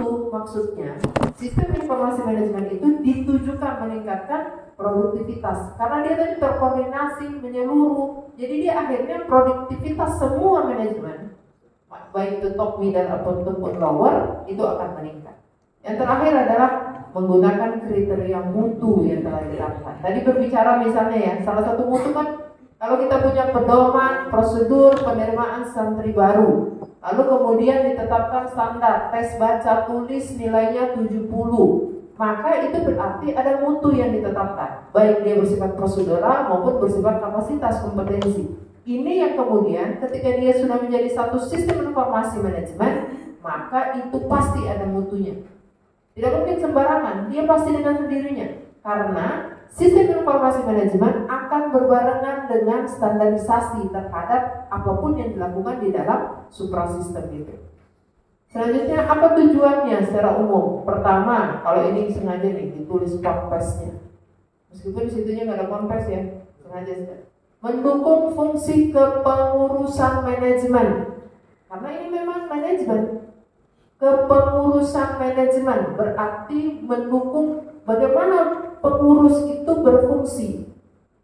itu maksudnya sistem informasi manajemen itu ditujukan meningkatkan produktivitas karena dia tadi terkoordinasi menyeluruh, jadi dia akhirnya produktivitas semua manajemen baik itu top, middle ataupun lower itu akan meningkat. Yang terakhir adalah menggunakan kriteria mutu yang telah diterapkan. Tadi berbicara misalnya ya, salah satu mutu kan kalau kita punya pedoman, prosedur penerimaan santri baru, lalu kemudian ditetapkan standar tes baca tulis nilainya 70, maka itu berarti ada mutu yang ditetapkan, baik dia bersifat prosedural maupun bersifat kapasitas kompetensi. Ini yang kemudian ketika dia sudah menjadi satu sistem informasi manajemen, maka itu pasti ada mutunya. Tidak mungkin sembarangan, dia pasti dengan sendirinya. Karena sistem informasi manajemen akan berbarengan dengan standarisasi terhadap apapun yang dilakukan di dalam suprasistem itu. Selanjutnya, apa tujuannya secara umum? Pertama, kalau ini sengaja nih ditulis purpose-nya. Meskipun di situnya nggak ada purpose ya, sengaja saja. Mendukung fungsi kepengurusan manajemen. Karena ini memang manajemen. Kepengurusan manajemen berarti mendukung bagaimana pengurus itu berfungsi.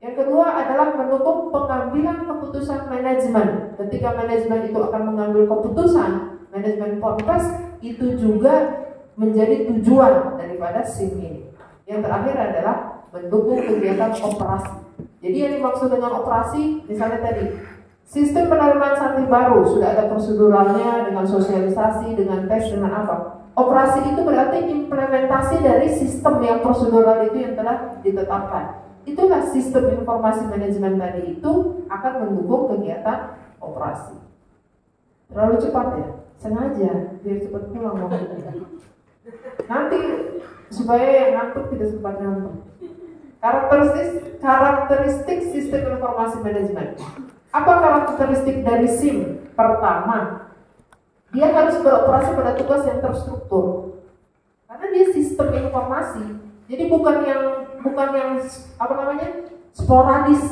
Yang kedua adalah mendukung pengambilan keputusan manajemen. Ketika manajemen itu akan mengambil keputusan, manajemen purpose itu juga menjadi tujuan daripada SIM ini. Yang terakhir adalah mendukung kegiatan operasi. Jadi yang dimaksud dengan operasi, misalnya tadi sistem penerimaan santri baru sudah ada proseduralnya dengan sosialisasi, dengan tes, dengan apa. Operasi itu berarti implementasi dari sistem yang prosedural itu yang telah ditetapkan. Itulah sistem informasi manajemen tadi itu akan mendukung kegiatan operasi. Terlalu cepat ya? Sengaja biar cepat pulang waktunya. Nanti supaya yang ngantuk tidak sempat ngantuk. Karakteristik sistem informasi manajemen. Apa karakteristik dari SIM? Pertama, dia harus beroperasi pada tugas yang terstruktur. Karena dia sistem informasi, jadi bukan yang sporadis.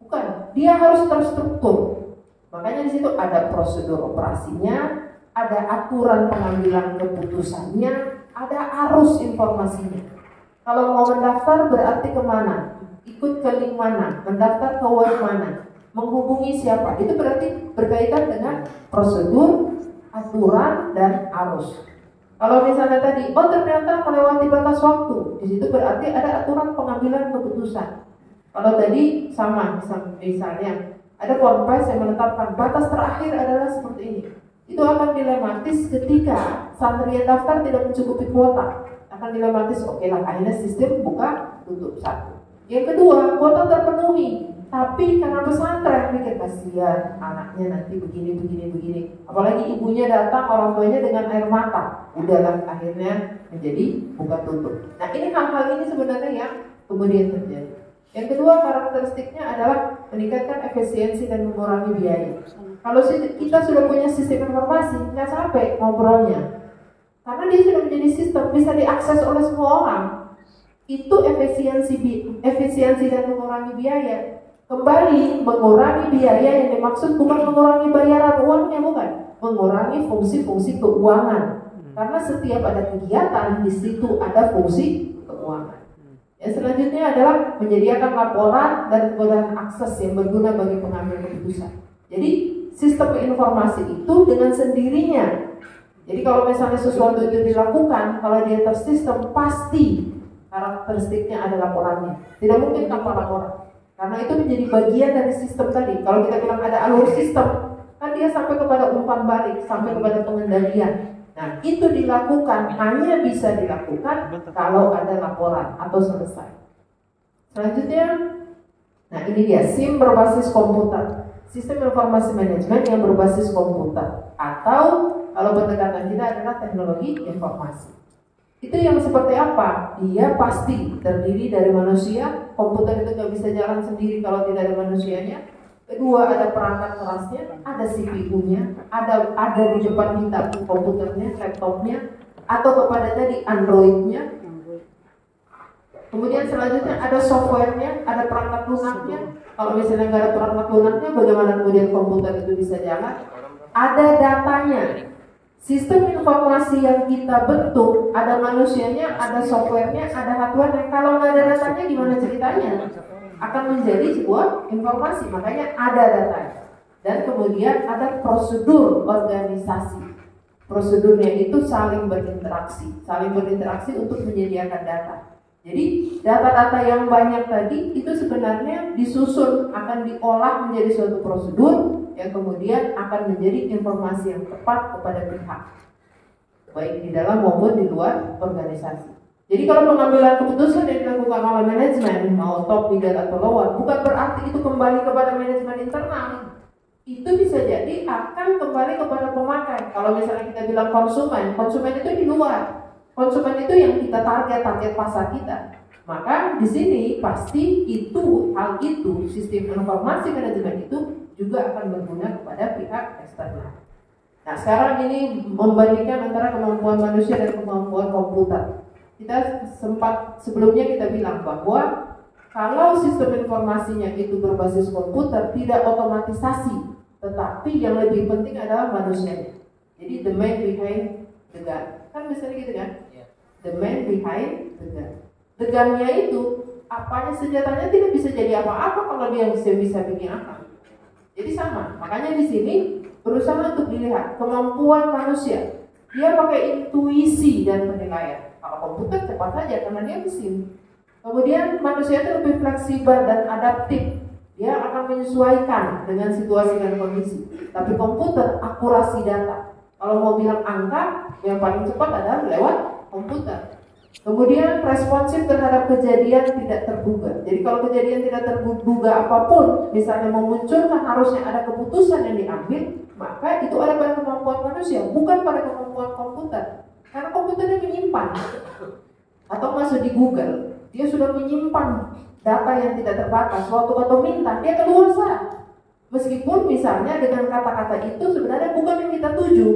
Bukan, dia harus terstruktur. Makanya di situ ada prosedur operasinya, ada aturan pengambilan keputusannya, ada arus informasinya. Kalau mau mendaftar berarti kemana? Ikut ke link mana? Mendaftar ke web mana? Menghubungi siapa? Itu berarti berkaitan dengan prosedur, aturan, dan arus. Kalau misalnya tadi, ternyata melewati batas waktu, di situ berarti ada aturan pengambilan keputusan. Kalau tadi sama, misalnya ada ponpes yang menetapkan batas terakhir adalah seperti ini. Itu akan dilematis ketika santri yang daftar tidak mencukupi kuota. Akan dilematis, oke lah, akhirnya sistem buka tutup satu. Yang kedua, kuota terpenuhi. Tapi karena pesantren mikir kasihan anaknya nanti begini. Apalagi ibunya datang, orang tuanya dengan air mata. Udahlah, akhirnya menjadi buka tutup. Nah ini hal-hal ini sebenarnya yang kemudian terjadi. Yang kedua karakteristiknya adalah meningkatkan efisiensi dan mengurangi biaya. Kalau kita sudah punya sistem informasi, nggak sampai ngobrolnya. Karena dia sudah menjadi sistem, bisa diakses oleh semua orang. Itu efisiensi dan mengurangi biaya. Kembali, mengurangi biaya yang dimaksud bukan mengurangi bayaran uangnya, bukan. Mengurangi fungsi-fungsi keuangan. Karena setiap ada kegiatan, di situ ada fungsi keuangan. Yang selanjutnya adalah menyediakan laporan dan kemudahan akses yang berguna bagi pengambil keputusan. Jadi, sistem informasi itu dengan sendirinya. Jadi kalau misalnya sesuatu itu dilakukan, kalau dia tersistem, pasti karakteristiknya ada laporannya. Tidak mungkin tanpa laporan. Karena itu menjadi bagian dari sistem tadi. Kalau kita bilang ada alur sistem, kan dia sampai kepada umpan balik, sampai kepada pengendalian. Nah, itu dilakukan, hanya bisa dilakukan kalau ada laporan atau selesai. Selanjutnya, nah ini dia, SIM berbasis komputer. Sistem informasi manajemen yang berbasis komputer. Atau kalau pendekatan kita adalah teknologi informasi. Itu yang seperti apa? Dia pasti terdiri dari manusia. Komputer itu nggak bisa jalan sendiri kalau tidak ada manusianya. Kedua, ada perangkat kerasnya, ada CPU-nya, ada di depan kita komputernya, laptopnya, atau kepada tadi Android-nya. Kemudian selanjutnya ada software-nya, ada perangkat lunaknya. Kalau misalnya nggak ada perangkat lunaknya, bagaimana kemudian komputer itu bisa jalan? Ada datanya. Sistem informasi yang kita bentuk, ada manusianya, ada softwarenya, ada hardwarenya. Kalau nggak ada datanya, gimana ceritanya? Akan menjadi sebuah informasi, makanya ada datanya. Dan kemudian ada prosedur organisasi. Prosedurnya itu saling berinteraksi untuk menyediakan data. Jadi data-data yang banyak tadi itu sebenarnya disusun, akan diolah menjadi suatu prosedur yang kemudian akan menjadi informasi yang tepat kepada pihak, baik di dalam maupun di luar organisasi. Jadi kalau pengambilan keputusan yang dilakukan oleh manajemen, mau top, middle, atau lower, bukan berarti itu kembali kepada manajemen internal. Itu bisa jadi akan kembali kepada pemakai. Kalau misalnya kita bilang konsumen itu di luar. Konsumen itu yang kita target pasar kita. Maka di sini pasti hal itu sistem informasi manajemen itu juga akan berguna kepada pihak eksternal. Nah, sekarang ini membandingkan antara kemampuan manusia dan kemampuan komputer. Sebelumnya kita bilang bahwa kalau sistem informasinya itu berbasis komputer, tidak otomatisasi, tetapi yang lebih penting adalah manusianya. Jadi the man behind the gun. Kan misalnya gitu kan? The man behind the gun. The gun-nya itu, senjatanya tidak bisa jadi apa-apa kalau dia bisa bikin apa. Jadi sama. Makanya di sini berusaha untuk dilihat kemampuan manusia. Dia pakai intuisi dan penilaian. Kalau komputer cepat saja karena dia mesin. Kemudian manusia itu lebih fleksibel dan adaptif. Dia akan menyesuaikan dengan situasi dan kondisi. Tapi komputer akurasi data. Kalau mau bilang angka, yang paling cepat adalah lewat komputer. Kemudian responsif terhadap kejadian tidak terduga. Jadi kalau kejadian tidak terduga apapun, misalnya memunculkan harusnya ada keputusan yang diambil, maka itu ada pada kemampuan manusia, bukan pada kemampuan komputer. Karena komputernya menyimpan. Atau masuk di Google, dia sudah menyimpan data yang tidak terbatas. Waktu kau minta, dia keluar sah. Meskipun misalnya dengan kata-kata itu sebenarnya bukan yang kita tuju,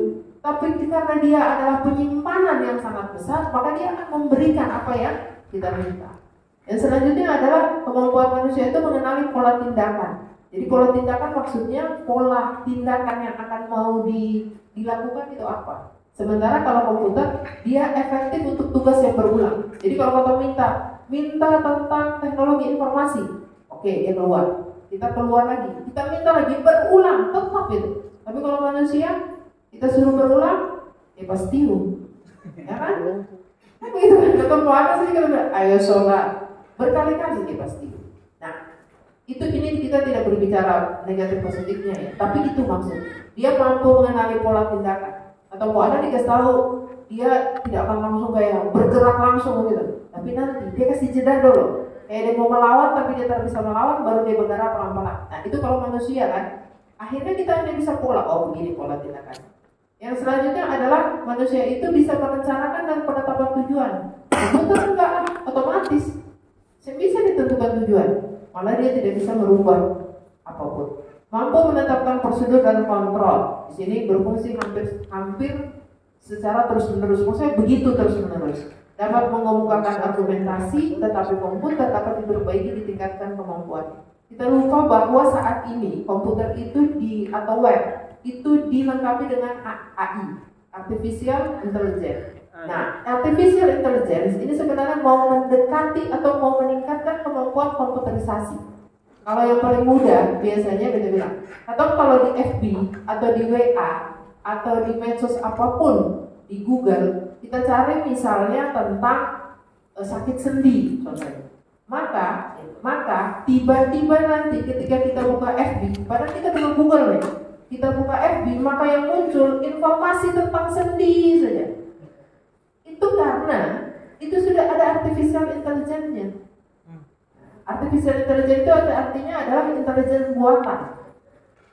tapi karena dia adalah penyimpanan yang sangat besar, maka dia akan memberikan apa yang kita minta. Yang selanjutnya adalah kemampuan manusia itu mengenali pola tindakan. Jadi pola tindakan maksudnya pola tindakan yang akan mau dilakukan itu apa. Sementara kalau komputer, dia efektif untuk tugas yang berulang. Jadi kalau kau minta tentang teknologi informasi, oke, dia keluar. Kita keluar lagi, kita minta lagi, berulang, tetap itu. Tapi kalau manusia, kita suruh berulang, ya pasti ya kan? Nah, begitu kan, ketemu apa sih kalau ayo sholat, berkali-kali dia pasti. Nah, ini kita tidak berbicara negatif positifnya ya, tapi itu maksud. Dia mampu mengenali pola tindakan. Atau mau ada dikasih tahu, dia tidak akan langsung kayak bergerak langsung gitu. Tapi nanti dia kasih jeda dulu. Kayak dia mau melawan tapi dia tak bisa melawan, baru dia bergerak pelan-pelan. Nah itu kalau manusia kan, akhirnya kita hanya bisa pola. Oh begini pola tindakan. Yang selanjutnya adalah manusia itu bisa merencanakan dan penetapan tujuan. Komputer enggak otomatis, bisa ditentukan tujuan. Malah dia tidak bisa merubah apapun. Mampu menetapkan prosedur dan kontrol. Di sini berfungsi hampir secara terus-menerus. Maksudnya begitu terus-menerus. Dapat mengemukakan argumentasi, tetapi komputer dapat diperbaiki, ditingkatkan kemampuan. Kita lupa bahwa saat ini komputer itu atau web itu dilengkapi dengan AI, Artificial Intelligence. Nah, Artificial Intelligence ini sebenarnya mau mendekati atau mau meningkatkan kemampuan komputerisasi. Kalau yang paling mudah biasanya kita bilang, atau kalau di FB atau di WA atau di medsos apapun, di Google, kita cari misalnya tentang sakit sendi contohnya. Maka tiba-tiba nanti ketika kita buka FB, padahal kita belum Google nih, kita buka FB, maka yang muncul informasi tentang sendi saja. Itu karena itu sudah ada artificial intelligence-nya. Artificial intelligence itu artinya adalah intelligence buatan.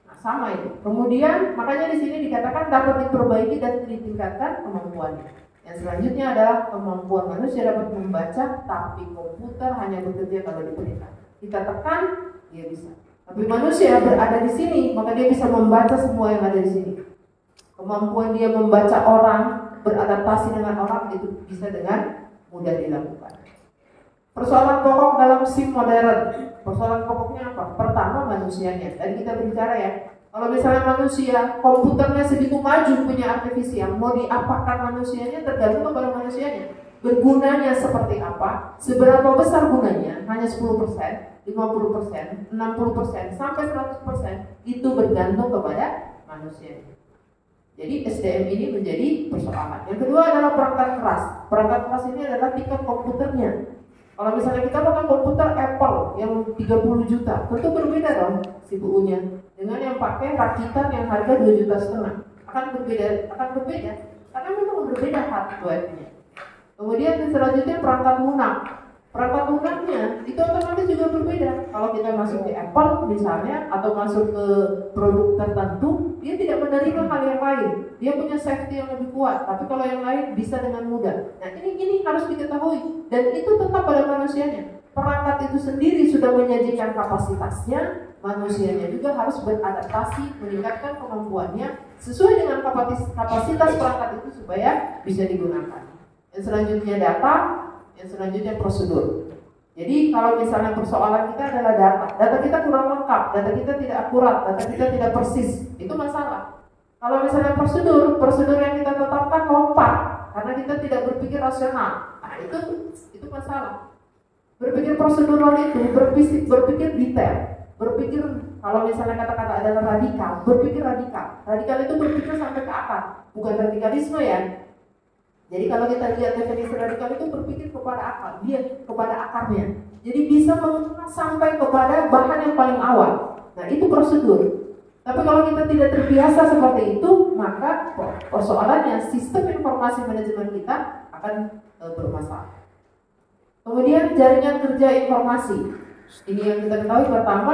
Nah, sama itu. Kemudian makanya di sini dikatakan dapat diperbaiki dan ditingkatkan kemampuannya. Yang selanjutnya adalah kemampuan manusia dapat membaca, tapi komputer hanya bekerja kalau diperintah. Kita tekan, dia bisa. Tapi manusia berada di sini, maka dia bisa membaca semua yang ada di sini. Kemampuan dia membaca orang, beradaptasi dengan orang itu bisa dengan mudah dilakukan. Persoalan pokok dalam SIM modern. Persoalan pokoknya apa? Pertama manusianya. Tadi kita bicara ya, Kalau misalnya manusia, komputernya segitu maju punya artifisial, mau diapakan manusianya tergantung kepada manusianya. Bergunanya seperti apa, seberapa besar gunanya, hanya 10%, 50%, 60%, sampai 100%, itu bergantung kepada manusia. Jadi SDM ini menjadi persoalan. Yang kedua adalah perangkat keras. Perangkat keras ini adalah tingkat komputernya. Kalau misalnya kita pakai komputer Apple yang 30 juta, tentu berbeda dong CPU-nya dengan yang pakai rakitan yang harga 2,5 juta. Akan berbeda karena memang berbeda hardware-nya. Kemudian selanjutnya perangkat lunak. Perangkat lunaknya itu otomatis juga berbeda. Kalau kita masuk di Apple misalnya atau masuk ke produk tertentu, dia tidak menerima hal yang lain. Dia punya safety yang lebih kuat. Tapi kalau yang lain bisa dengan mudah. Nah ini harus diketahui dan itu tetap pada manusianya. Perangkat itu sendiri sudah menyajikan kapasitasnya, manusianya juga harus beradaptasi, meningkatkan kemampuannya sesuai dengan kapasitas perangkat itu supaya bisa digunakan. Yang selanjutnya data. Yang selanjutnya prosedur. Jadi kalau misalnya persoalan kita adalah data kita kurang lengkap, data kita tidak akurat, data kita tidak persis, itu masalah. Kalau misalnya prosedur yang kita tetapkan lompat, karena kita tidak berpikir rasional, nah itu masalah. Berpikir prosedural itu berpikir detail, berpikir kalau misalnya kata-kata adalah radikal, berpikir radikal. Radikal itu berpikir sampai ke akar, bukan radikalisme ya. Jadi kalau kita lihat definisi radikal itu berpikir kepada akal, dia kepada akarnya. Jadi bisa mengenal sampai kepada bahan yang paling awal. Nah itu prosedur. Tapi kalau kita tidak terbiasa seperti itu, maka persoalannya sistem informasi manajemen kita akan bermasalah. Kemudian jaringan kerja informasi. Ini yang kita ketahui pertama,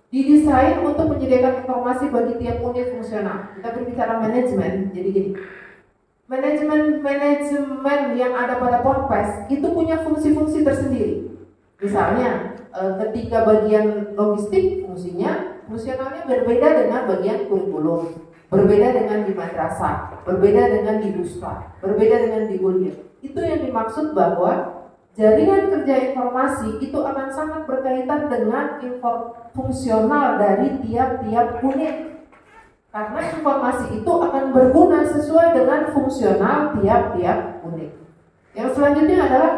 didesain untuk menyediakan informasi bagi tiap unit fungsional. Kita berbicara manajemen, jadi gini. Manajemen yang ada pada Ponpes itu punya fungsi-fungsi tersendiri. Misalnya ketika bagian logistik fungsionalnya berbeda dengan bagian kurikulum, berbeda dengan di madrasah, berbeda dengan di Busra, berbeda dengan di kuliah. Itu yang dimaksud bahwa jaringan kerja informasi itu akan sangat berkaitan dengan fungsional dari tiap-tiap unit. Karena informasi itu akan berguna sesuai dengan fungsional tiap-tiap unit. Yang selanjutnya adalah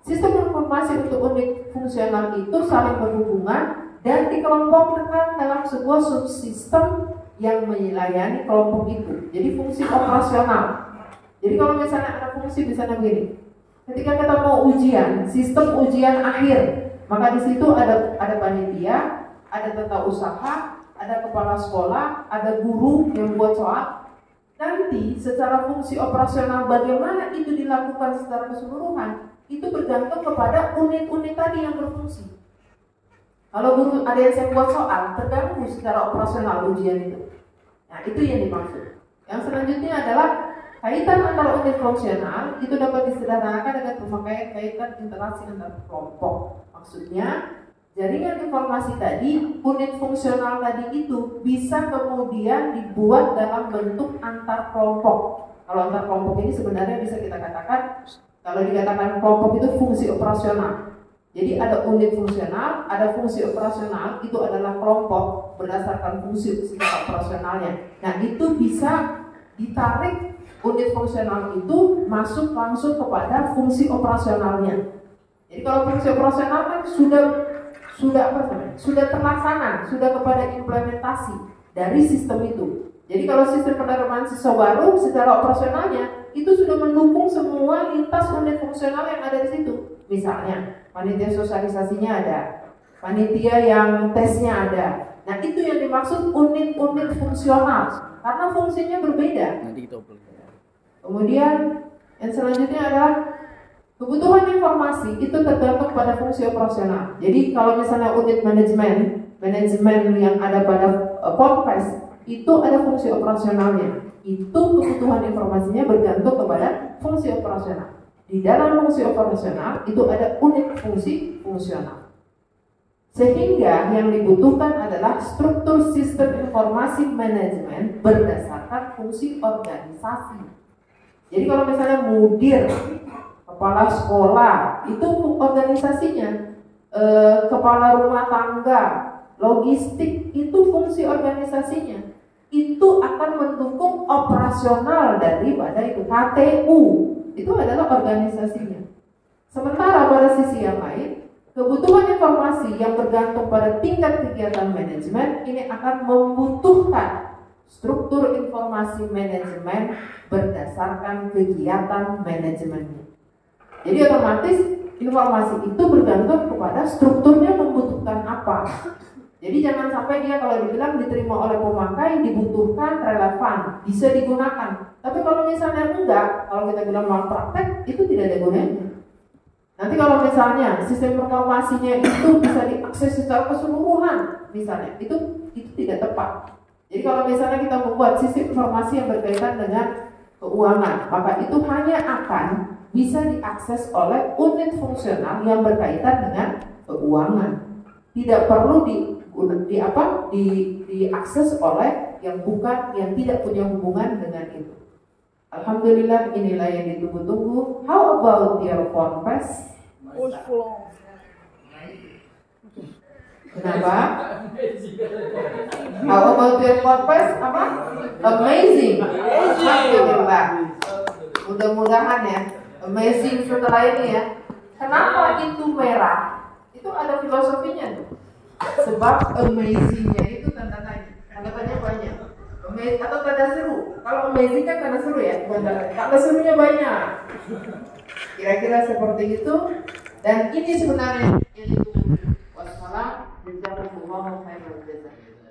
sistem informasi untuk unit fungsional itu saling berhubungan dan dikelompokkan dalam sebuah subsistem yang melayani kelompok itu. Jadi fungsi operasional. Jadi kalau misalnya ada fungsi misalnya begini, ketika kita mau ujian, sistem ujian akhir, maka di situ ada panitia, ada tata usaha, ada kepala sekolah, ada guru yang buat soal. Nanti secara fungsi operasional bagaimana itu dilakukan secara keseluruhan, itu bergantung kepada unit-unit tadi yang berfungsi. Kalau guru ada yang buat soal, terganggu secara operasional ujian itu. Nah itu yang dimaksud. Yang selanjutnya adalah kaitan antara unit fungsional itu dapat disederhanakan dengan pemakaian kaitan interaksi antar kelompok. Maksudnya jaringan informasi tadi, unit fungsional tadi itu bisa kemudian dibuat dalam bentuk antar kelompok. Kalau antar kelompok ini sebenarnya bisa kita katakan, kalau dikatakan kelompok itu fungsi operasional. Jadi ada unit fungsional, ada fungsi operasional, itu adalah kelompok berdasarkan fungsi operasionalnya. Nah itu bisa ditarik unit fungsional itu masuk langsung kepada fungsi operasionalnya. Jadi kalau fungsi operasional kan sudah terlaksana, sudah kepada implementasi dari sistem itu. Jadi kalau sistem penerimaan siswa baru secara operasionalnya itu sudah mendukung semua lintas unit fungsional yang ada di situ. Misalnya panitia sosialisasinya ada, panitia yang tesnya ada. Nah itu yang dimaksud unit-unit fungsional karena fungsinya berbeda. Kemudian yang selanjutnya adalah kebutuhan informasi itu tergantung pada fungsi operasional. Jadi kalau misalnya unit manajemen yang ada pada Ponpes itu ada fungsi operasionalnya. Itu kebutuhan informasinya bergantung kepada fungsi operasional. Di dalam fungsi operasional itu ada unit fungsi fungsional. Sehingga yang dibutuhkan adalah struktur sistem informasi manajemen berdasarkan fungsi organisasi. Jadi kalau misalnya mudir, kepala sekolah itu organisasinya, kepala rumah tangga, logistik itu fungsi organisasinya. Itu akan mendukung operasional daripada itu. HTU itu adalah organisasinya. Sementara pada sisi yang lain, kebutuhan informasi yang bergantung pada tingkat kegiatan manajemen ini akan membutuhkan struktur informasi manajemen berdasarkan kegiatan manajemennya. Jadi otomatis informasi itu bergantung kepada strukturnya membutuhkan apa. Jadi jangan sampai dia kalau dibilang diterima oleh pemakai dibutuhkan, relevan, bisa digunakan. Tapi kalau misalnya enggak, kalau kita bilang malpraktek itu tidak ada gunanya. Nanti kalau misalnya sistem informasinya itu bisa diakses secara keseluruhan, misalnya itu tidak tepat. Jadi kalau misalnya kita membuat sistem informasi yang berkaitan dengan keuangan, maka itu hanya akan bisa diakses oleh unit fungsional yang berkaitan dengan keuangan. Tidak perlu diakses oleh yang tidak punya hubungan dengan itu. Alhamdulillah, inilah yang ditunggu-tunggu. How about your phone pass? Kenapa? How about your phone pass? Apa? Amazing. Alhamdulillah. Mudah-mudahan ya. Amazing setelah ini ya. Kenapa itu merah? Itu ada filosofinya tuh. Sebab amazingnya itu tanda tanya. Tanda tanya banyak. Atau tanda seru. Kalau amazing kan tanda seru ya. Tanda serunya banyak. Kira-kira seperti itu. Dan ini sebenarnya yang ditunggu. Wassalam.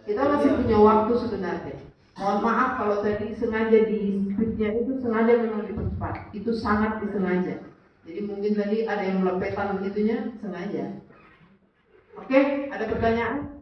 Kita masih punya waktu sebenarnya. Mohon maaf kalau tadi sengaja di scriptnya itu sengaja memang dipercepat. Itu sangat disengaja. Jadi mungkin tadi ada yang melepetan begitunya sengaja. Oke, ada pertanyaan?